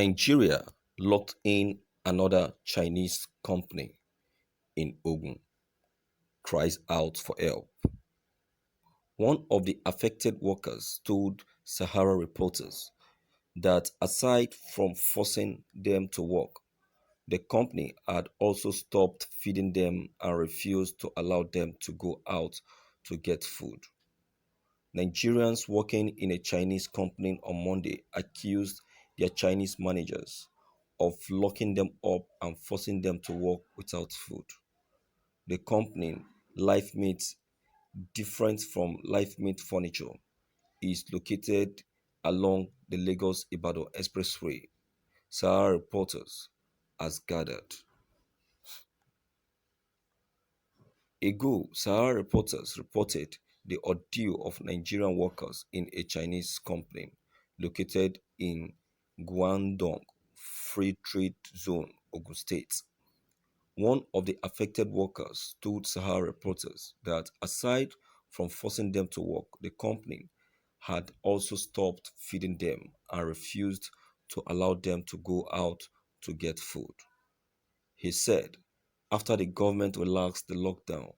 Nigeria locked in another Chinese company in Ogun, cries out for help. One of the affected workers told Sahara reporters that aside from forcing them to work, the company had also stopped feeding them and refused to allow them to go out to get food. Nigerians working in a Chinese company on Monday accused their Chinese managers of locking them up and forcing them to work without food. The company, Life Meat, different from Life Meat Furniture, is located along the Lagos Ibadan Expressway, Sahara Reporters has gathered. Ago, Sahara Reporters reported the ordeal of Nigerian workers in a Chinese company located in Guangdong Free Trade Zone, Ogun State. One of the affected workers told Sahara Reporters that aside from forcing them to work, the company had also stopped feeding them and refused to allow them to go out to get food. He said after the government relaxed the lockdown,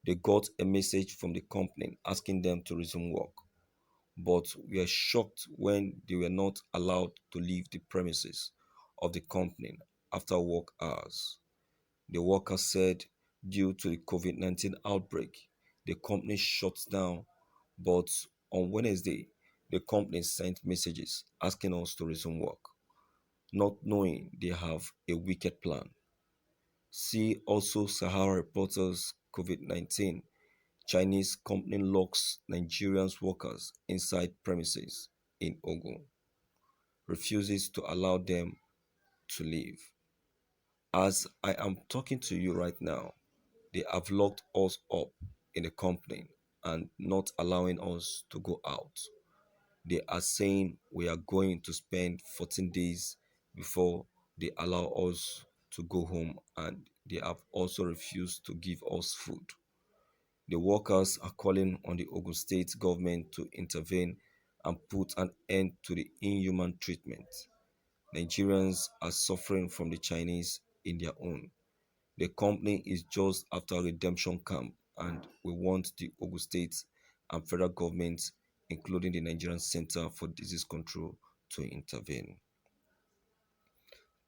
they got a message from the company asking them to resume work, but were shocked when they were not allowed to leave the premises of the company after work hours. The workers said due to the COVID-19 outbreak, the company shut down, but on Wednesday, the company sent messages asking us to resume work, not knowing they have a wicked plan. See also Sahara Reporters COVID-19 Chinese company locks Nigerian workers inside premises in Ogun, refuses to allow them to leave. As I am talking to you right now, they have locked us up in the company and not allowing us to go out. They are saying we are going to spend 14 days before they allow us to go home, and they have also refused to give us food. The workers are calling on the Ogun State government to intervene and put an end to the inhuman treatment. Nigerians are suffering from the Chinese in their own. The company is just after a redemption camp, and we want the Ogun State and federal governments, including the Nigerian Center for Disease Control, to intervene.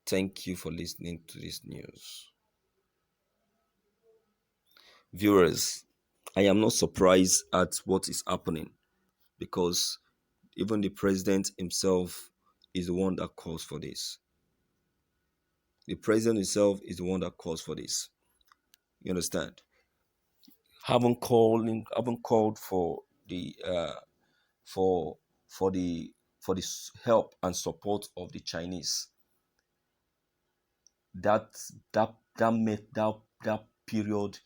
Thank you for listening to this news. Viewers, I am not surprised at what is happening because even the president himself is the one that calls for this. The president himself is the one that calls for this. You understand? Haven't called for the for for the help and support of the Chinese. That that period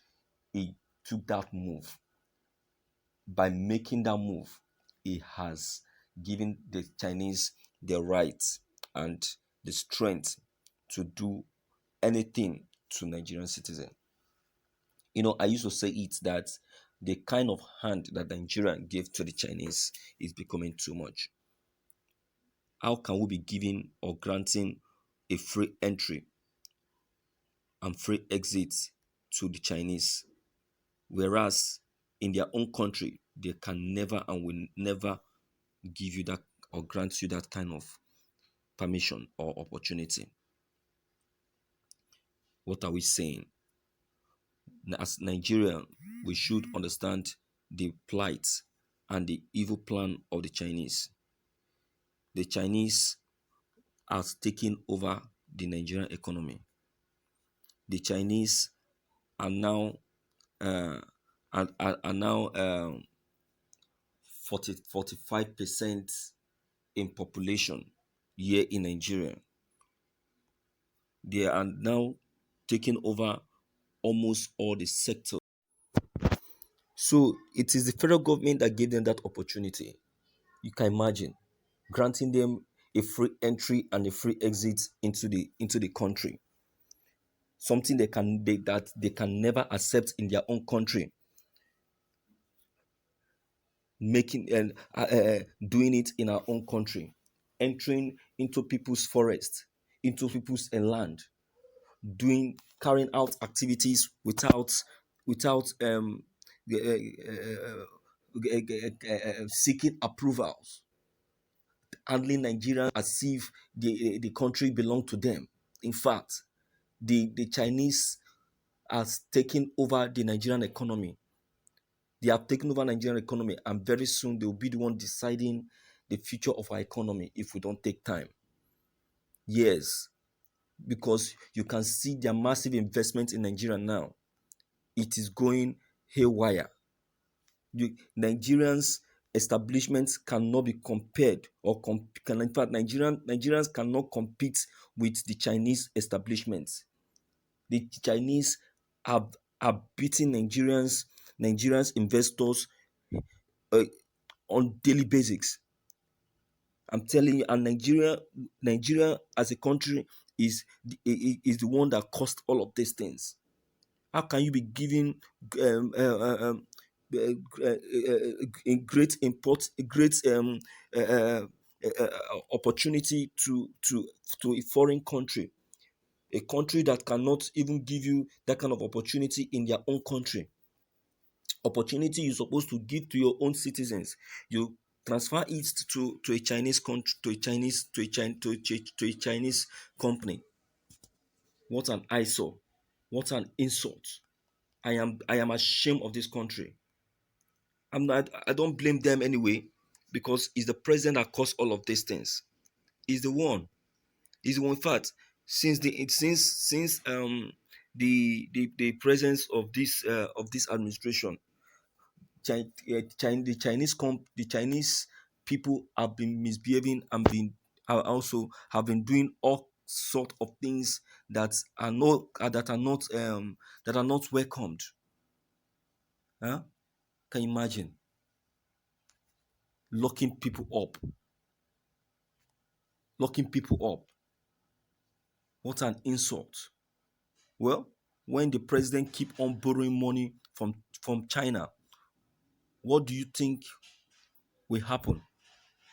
he took that move. By making that move, he has given the Chinese the right and the strength to do anything to Nigerian citizens. I used to say it that the kind of hand that Nigeria gave to the Chinese is becoming too much. How can we be giving or granting a free entry and free exit to the Chinese, whereas in their own country they can never and will never give you that or grant you that kind of permission or opportunity? What are we saying? As Nigerian, we should understand the plight and the evil plan of the Chinese. The Chinese are taking over the Nigerian economy. The Chinese are now uh, are now 45% in population here in Nigeria. They are now taking over almost all the sectors. So it is the federal government that gave them that opportunity. You can imagine granting them a free entry and a free exit into the country. Something that they can never accept in their own country. Making and doing it in our own country. entering into people's forest, into people's land, doing carrying out activities without seeking approvals, handling Nigerians as if the country belonged to them. In fact, the Chinese has taken over the Nigerian economy. They have taken over Nigerian economy, and very soon they will be the one deciding the future of our economy if we don't take time. Yes, because you can see their massive investment in Nigeria now. It is going haywire. Nigerians establishments cannot be compared in fact Nigerians cannot compete with the Chinese establishments. The Chinese are beating Nigerians investors uh, on daily basics. I'm telling you, and Nigeria as a country is the one that caused all of these things. How can you be giving um, uh, uh, um, a great import, a great opportunity to a foreign country, a country that cannot even give you that kind of opportunity in their own country? Opportunity you're supposed to give to your own citizens, you transfer it to a Chinese country, to a Chinese company. What an eyesore! What an insult! I am ashamed of this country. I don't blame them anyway, because it's the president that caused all of these things. He's the one. He's the one. In fact, since the presence of this administration, the Chinese people have been misbehaving and have been doing all sort of things that are not welcomed. Huh? Can you imagine locking people up? Locking people up. What an insult. Well, when the president keep on borrowing money from China, what do you think will happen?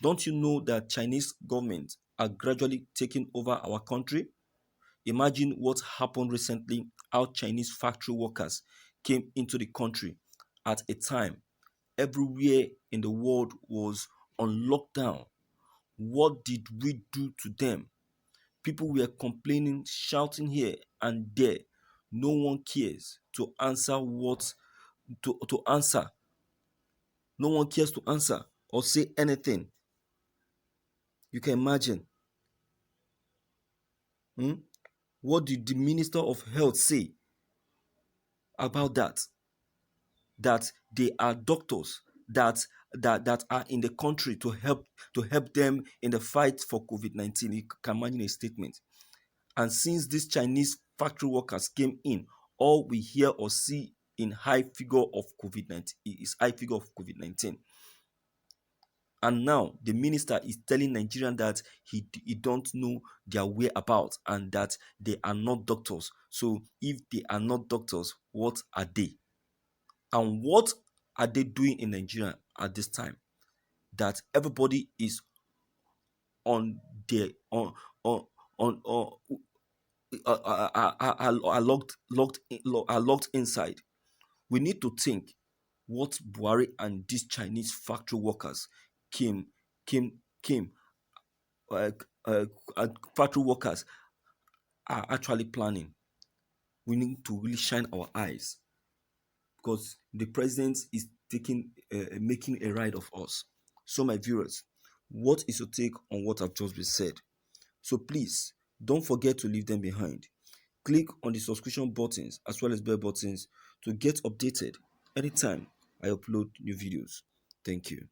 Don't you know that Chinese government are gradually taking over our country? Imagine what happened recently, how Chinese factory workers came into the country at a time everywhere in the world was on lockdown. What did we do to them? People were complaining, shouting here and there. No one cares to answer to answer. No one cares to answer or say anything. You can imagine. Hmm? What did the Minister of Health say about that? That they are doctors that are in the country to help them in the fight for COVID-19. You can imagine a statement. And since these Chinese factory workers came in, all we hear or see in high figure of COVID-19 is high figure of COVID-19. And now the minister is telling Nigerians that he don't know their whereabouts and that they are not doctors. So if they are not doctors, what are they? And what are they doing in Nigeria at this time? That everybody is on their on are locked inside. We need to think what Buhari and these Chinese factory workers came came uh, uh, factory workers are actually planning. We need to really shine our eyes, because the president is making a ride of us. So, my viewers, what is your take on what I've just been said? So please don't forget to leave them behind. Click on the subscription buttons as well as bell buttons to get updated anytime I upload new videos. Thank you.